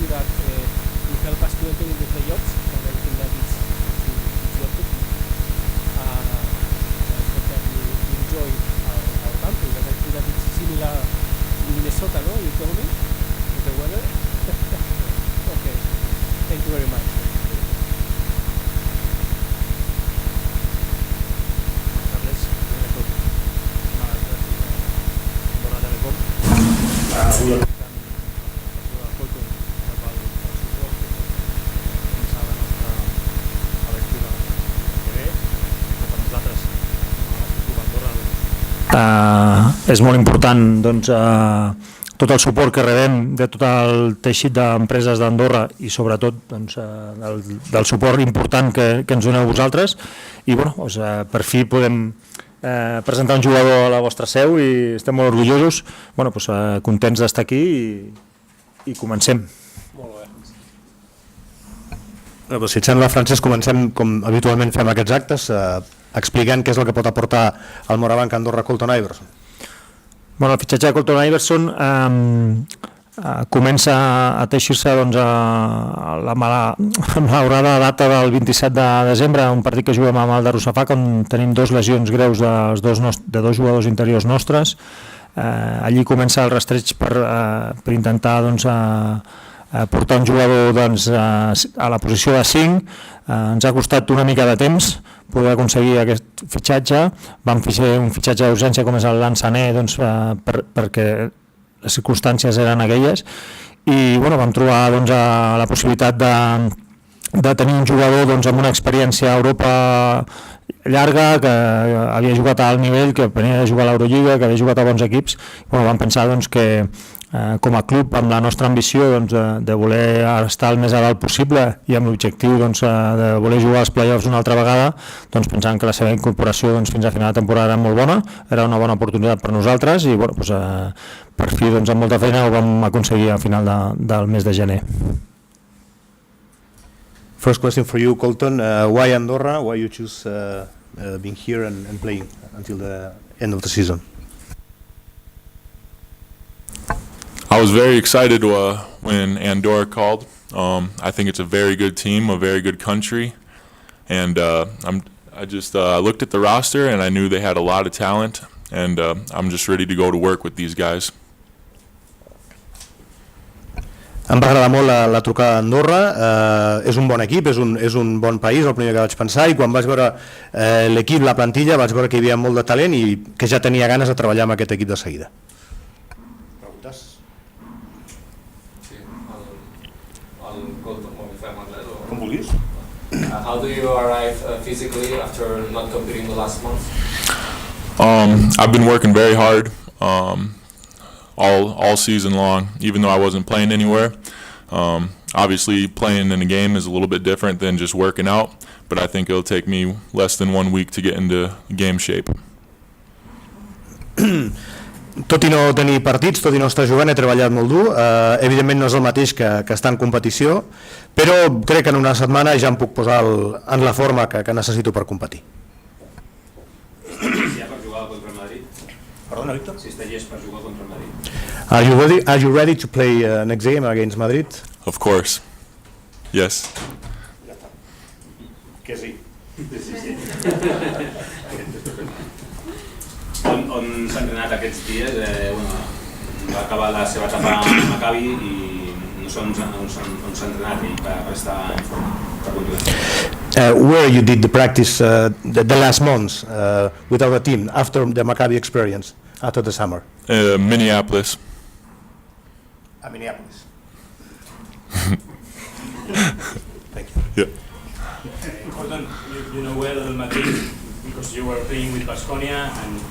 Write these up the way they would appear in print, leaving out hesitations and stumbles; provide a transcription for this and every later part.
that will help us to enter in the playoffs, and I think that it's the objective. I hope that you enjoy our country, but I think that it's similar in Minnesota, no? You told me, with the weather? Okay, thank you very much. És molt important doncs, tot el suport que rebem de tot el teixit d'empreses d'Andorra i sobretot doncs, del suport important que ens doneu vosaltres i bueno, doncs, per fi podem presentar un jugador a la vostra seu i estem molt orgullosos, bueno, doncs, contents d'estar aquí i comencem. Molt bé. Doncs, si et sembla, Francesc, comencem com habitualment fem aquests actes, explicant què és el que pot aportar el Morabanc Andorra Colton Iverson. Bueno, el fitxatge de Colton Iverson comença a teixir-se doncs, a la malaurada data del 27 de desembre, un partit que juguem amb el de Russafach, on tenim dues lesions greus de dos jugadors interiors nostres. Allí comença el rastreig per intentar doncs, portar un jugador doncs, a la posició de 5. Ens ha costat una mica de temps poder aconseguir aquest fitxatge. Vam fer un fitxatge d'urgència com és el Lanzané doncs, perquè les circumstàncies eren aquelles i bueno, vam trobar doncs, la possibilitat de tenir un jugador doncs, amb una experiència a Europa llarga, que havia jugat a alt nivell, que venia de jugar a l'Eurolliga, que havia jugat a bons equips. Bueno, vam pensar doncs, que com a club, amb la nostra ambició doncs, de voler estar el més a dalt possible i amb l'objectiu doncs, de voler jugar als play-offs una altra vegada, doncs, pensant que la seva incorporació doncs, fins a final de temporada era molt bona, era una bona oportunitat per nosaltres i bueno, doncs, per fi doncs, amb molta feina ho vam aconseguir a final del mes de gener. First question for you, Colton. Why Andorra? Why you choose being here and playing until the end of the season? I was very excited when Andorra called. I think it's a very good team, a very good country, and I just looked at the roster and I knew they had a lot of talent, and I'm just ready to go to work with these guys. Em va agradar molt la trucada d'Andorra, és un bon equip, és un bon país, el primer que vaig pensar, i quan vaig veure l'equip, la plantilla, vaig veure que hi havia molt de talent i que ja tenia ganes de treballar amb aquest equip de seguida. Preguntes? Sí, el Colton, Com vulguis. How do you arrive physically after not competing the last month? I've been working very hard. All season long, even though I wasn't playing anywhere. Obviously playing in a game is a little bit different than just working out, but I think it'll take me less than 1 week to get into game shape. Tot i no tenir partits, tot i no estar jugant, he treballat molt dur. Evidentment no és el mateix que estar en competició, però crec que en una setmana ja em puc posar en la forma que necessito per competir. Perdona, Víctor? Si està llest per jugar contra el Madrid. Are you ready to play next game against Madrid? Of course. Yes. Que sí. On s'ha entrenat aquests dies? Va acabar la seva etapa amb Maccabi i no sé on s'ha entrenat ell per estar en forma, per continuar. Where you did the practice the last months with our team after the Maccabi experience, after the summer? Minneapolis. Minneapolis. Thank Yeah. you. Gordon, you know well Madrid because you were playing with Baskonia, and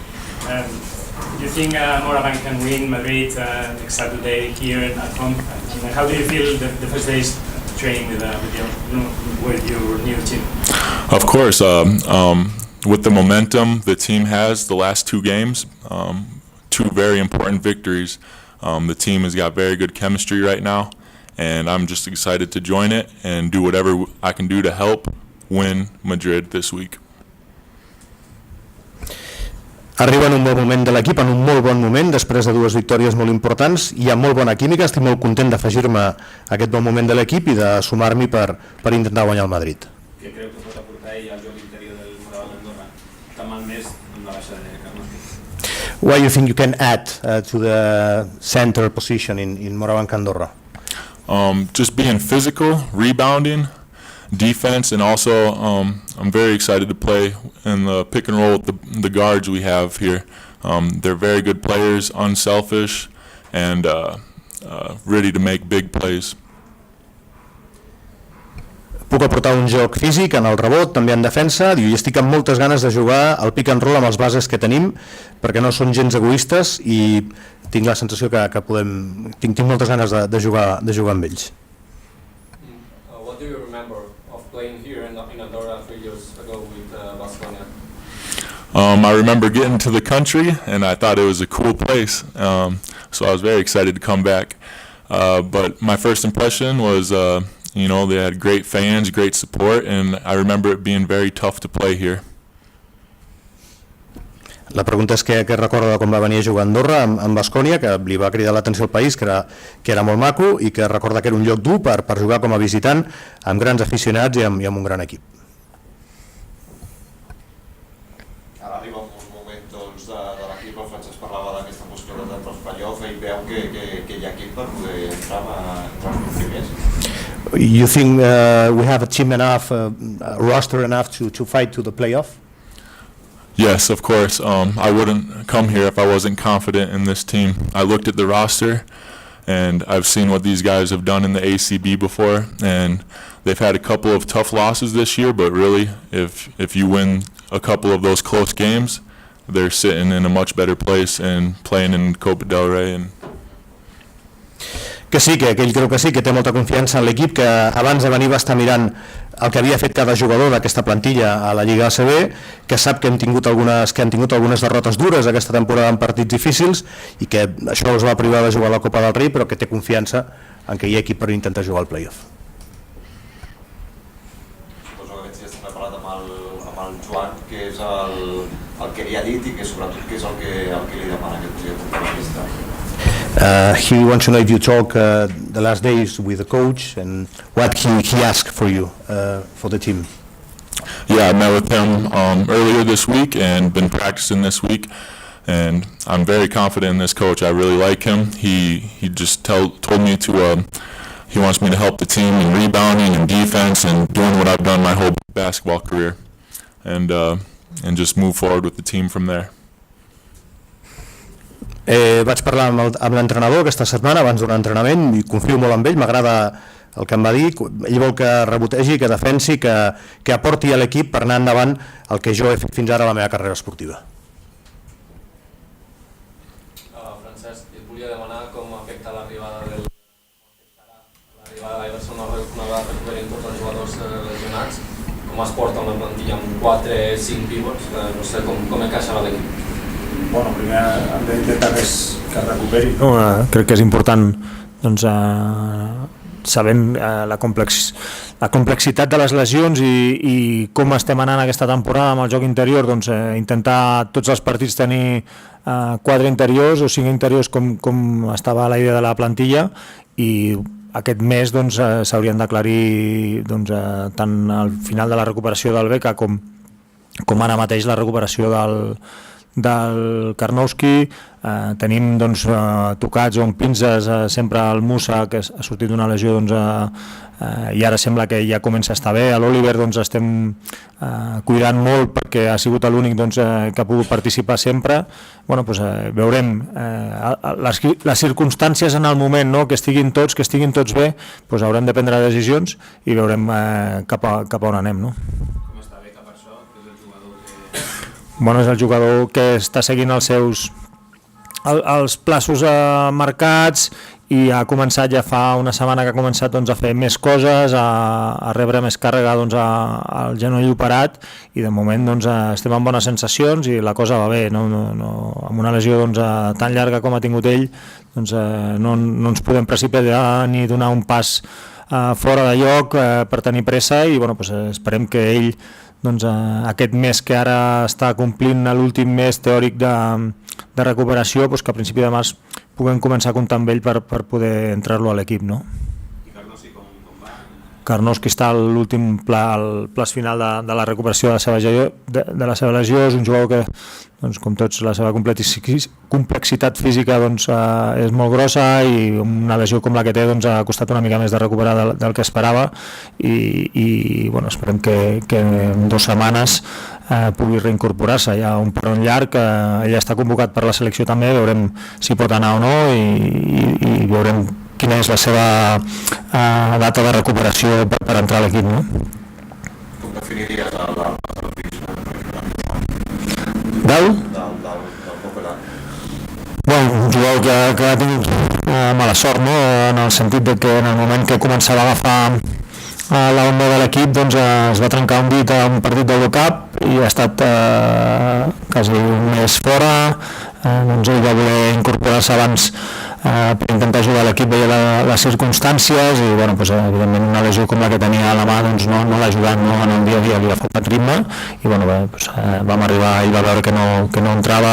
you think Morabanc can win Madrid next Saturday here at home? And how do you feel the first days training with your new team? Of course. With the momentum the team has the last 2 games, 2 very important victories, the team has got very good chemistry right now, and I'm just excited to join it and do whatever I can do to help win Madrid this week. Arriba en un bon moment de l'equip, en un molt bon moment, després de 2 victòries molt importants. Hi ha molt bona química, estic molt content d'afegir-me a aquest bon moment de l'equip i de sumar-m'hi per intentar guanyar el Madrid. Què creu que pot aportar ell al joc interior del Morabanc Andorra, tan malmès amb la baixa de Carnoski? What do you think you can add to the center position in Morabanc Andorra? Just being physical, rebounding, defense, and also I'm very excited to play in the pick and roll with the guards we have here. They're very good players, unselfish, and ready to make big plays. Puc aportar un joc físic en el rebot, també en defensa, i estic amb moltes ganes de jugar al pick and roll amb els bases que tenim, perquè no són gens egoistes i tinc la sensació que podem... Tinc moltes ganes de jugar amb ells. What do you remember of playing here in Andorra 3 years ago with Baskonia? I remember getting to the country, and I thought it was a cool place, so I was very excited to come back. But my first impression was, they had great fans, great support, and I remember it being very tough to play here. La pregunta és què recorda de com va venir a jugar a Andorra amb Baskonia, que li va cridar l'atenció al país, que era molt maco, i que recorda que era un lloc dur per jugar com a visitant, amb grans aficionats i amb un gran equip. Ara arriba un moment de l'equip, el Francesc parlava d'aquesta possibilitat d'entrar als play-off, ell veu que hi ha equip per poder entrar als primers. You think we have a team enough, a roster enough to fight to the playoff? Yes, of course. I wouldn't come here if I wasn't confident in this team. I looked at the roster, and I've seen what these guys have done in the ACB before, and they've had a couple of tough losses this year, but really, if you win a couple of those close games, they're sitting in a much better place and playing in Copa del Rey. Que sí, que ell creu que sí, que té molta confiança en l'equip, que abans de venir va estar mirant el que havia fet cada jugador d'aquesta plantilla a la Lliga ACB, que sap que han tingut algunes derrotes dures aquesta temporada en partits difícils i que això els va privar de jugar a la Copa del Rei, però que té confiança en que hi ha equip per intentar jugar al play-off. Suposo que aquests dies també he parlat amb el Joan, que és el que li ha dit i que sobretot que és el que li demana que pugui portar la pista. He wants to know if you talk the last days with the coach and what he asked for you, for the team. Yeah, I met with him earlier this week and been practicing this week, and I'm very confident in this coach. I really like him. He just told me he wants me to help the team in rebounding and defense and doing what I've done my whole basketball career, and just move forward with the team from there. Vaig parlar amb l'entrenador aquesta setmana abans d'un entrenament i confio molt en ell, m'agrada el que em va dir. Ell vol que rebotegi, que defensi, que aporti a l'equip per anar endavant el que jo he fet fins ara a la meva carrera esportiva. Francesc, et volia demanar com afecta l'arribada d'Iverson una recuperen tots els jugadors lesionats, com es porta una plantilla amb 4-5 pivots, no sé com encaixarà l'equip. Bueno, primer hem d'intentar que es recuperi. Crec que és important, doncs, sabent la complexitat de les lesions i com estem anant aquesta temporada amb el joc interior, doncs, intentar tots els partits tenir 4 interiors o 5 interiors com estava a la idea de la plantilla, i aquest mes doncs, s'haurien d'aclarir doncs, tant al final de la recuperació del Beca com ara mateix la recuperació del Karnowski. Tenim doncs, tocats o amb pinces sempre el Musa, que ha sortit d'una lesió, doncs, i ara sembla que ja comença a estar bé. A l'Oliver doncs, estem cuidant molt perquè ha sigut l'únic doncs, que ha pogut participar sempre. Bueno, doncs, veurem les circumstàncies en el moment, no? que estiguin tots bé, doncs haurem de prendre decisions i veurem cap a on anem, no? Bueno, és el jugador que està seguint els plaços marcats i ha començat, ja fa una setmana que ha començat doncs, a fer més coses, a rebre més càrrega doncs, al genoll operat, i de moment doncs, estem amb bones sensacions i la cosa va bé. Amb una lesió doncs, tan llarga com ha tingut ell, doncs, no ens podem precipitar ni donar un pas fora de lloc per tenir pressa, i bueno, doncs, esperem que ell doncs, aquest mes que ara està complint l'últim mes teòric de recuperació, doncs que a principi de març puguem començar a comptar amb ell per poder entrar-lo a l'equip, no? I Carnosi com va? Carnos, que està a l'últim pla, al plaç final de la recuperació de la seva lesió, és un jugador que, doncs, com tots, la seva complexitat física doncs, és molt grossa, i una lesió com la que té doncs, ha costat una mica més de recuperar del que esperava, i bueno, esperem que en 2 setmanes pugui reincorporar-se. Hi ha un peron llarg, ell està convocat per la selecció també, veurem si pot anar o no, i veurem quina és la seva data de recuperació per entrar a l'equip, no? Com definiries el Del Copeland? Bueno, un jugador que ha tingut mala sort, no? En el sentit de que en el moment que començava a agafar la onda de l'equip, doncs, es va trencar un dit a un partit d'Eurocup i ha estat quasi un mes fora. Doncs ell va voler incorporar-se abans per intentar ajudar l'equip, veia les circumstàncies, i bueno, doncs, evidentment una lesió com la que tenia a la mà doncs, no l'ha ajudat, no? En el dia a dia li ha faltat ritme, i bueno, doncs, vam arribar, ell va veure que no entrava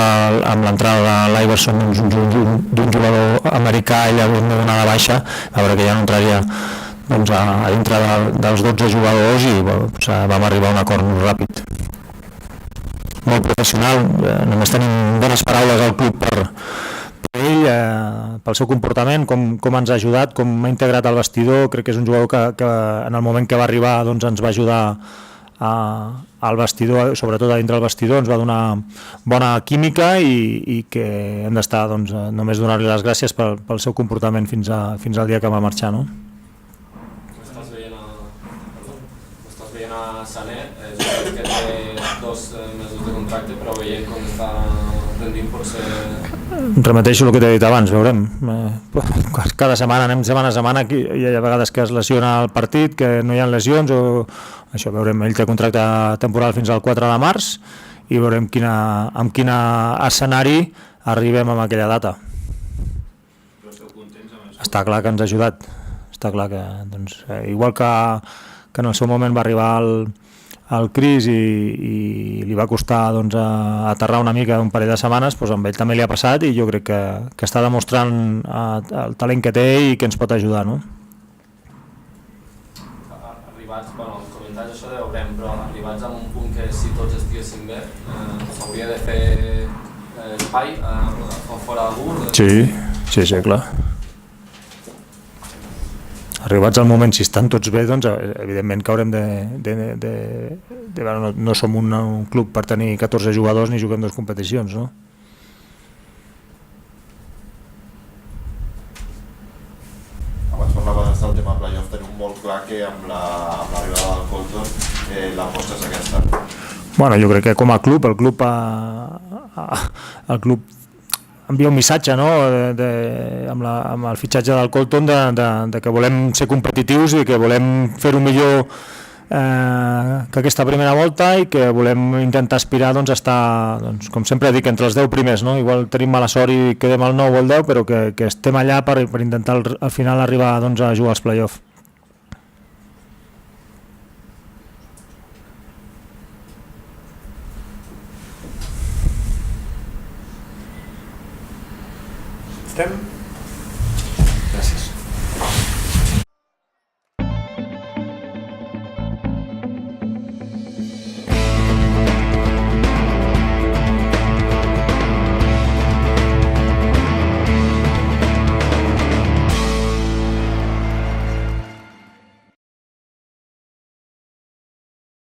amb l'entrada de l'Iverson, d'un jugador americà. Ell havia de donar de baixa, va veure que ja no entraria doncs, a dintre dels 12 jugadors, i bueno, doncs, vam arribar a un acord molt ràpid. Molt professional, només tenim bones paraules al club per ell, pel seu comportament, com ens ha ajudat, com ha integrat al vestidor. Crec que és un jugador que en el moment que va arribar doncs, ens va ajudar al vestidor, sobretot a dintre del vestidor, ens va donar bona química, i que hem d'estar, doncs, només donar-li les gràcies pel seu comportament fins al dia que va marxar, no? Estàs veient a Sané, que té 2 mesos de contracte, però veient com està rendint potser... Repeteixo el que t'he dit abans, veurem. Cada setmana, anem setmana a setmana, hi ha vegades que es lesiona el partit, que no hi ha lesions, o això, veurem. Ell té contracte temporal fins al 4 de març, i veurem amb quin escenari arribem amb aquella data. Està clar que ens ha ajudat. Està clar que, doncs, igual que en el seu moment va arribar al Cris i li va costar, doncs, aterrar una mica un parell de setmanes, doncs amb ell també li ha passat, i jo crec que està demostrant el talent que té i que ens pot ajudar, no? Arribats, bueno, comentaris això de veurem, però arribats a un punt que si tots estiguessin bé, s'hauria de fer espai fora d'algú? Sí, clar. Arribats al moment, si estan tots bé, doncs evidentment que haurem de no som un club per tenir 14 jugadors ni juguem 2 competicions, no? Abans parlaves del tema playoff, tenim molt clar que amb l'arribada del Colton l'aposta és aquesta. Bueno, jo crec que com a club, el club envia un missatge, no? Amb el fitxatge del Colton de que volem ser competitius i que volem fer-ho millor que aquesta primera volta, i que volem intentar aspirar, doncs, a estar, doncs, com sempre dic, entre els 10 primers, no? Igual tenim mala sort i quedem al 9 o al 10, però que estem allà per intentar al final arribar, doncs, a jugar als play-off. Estem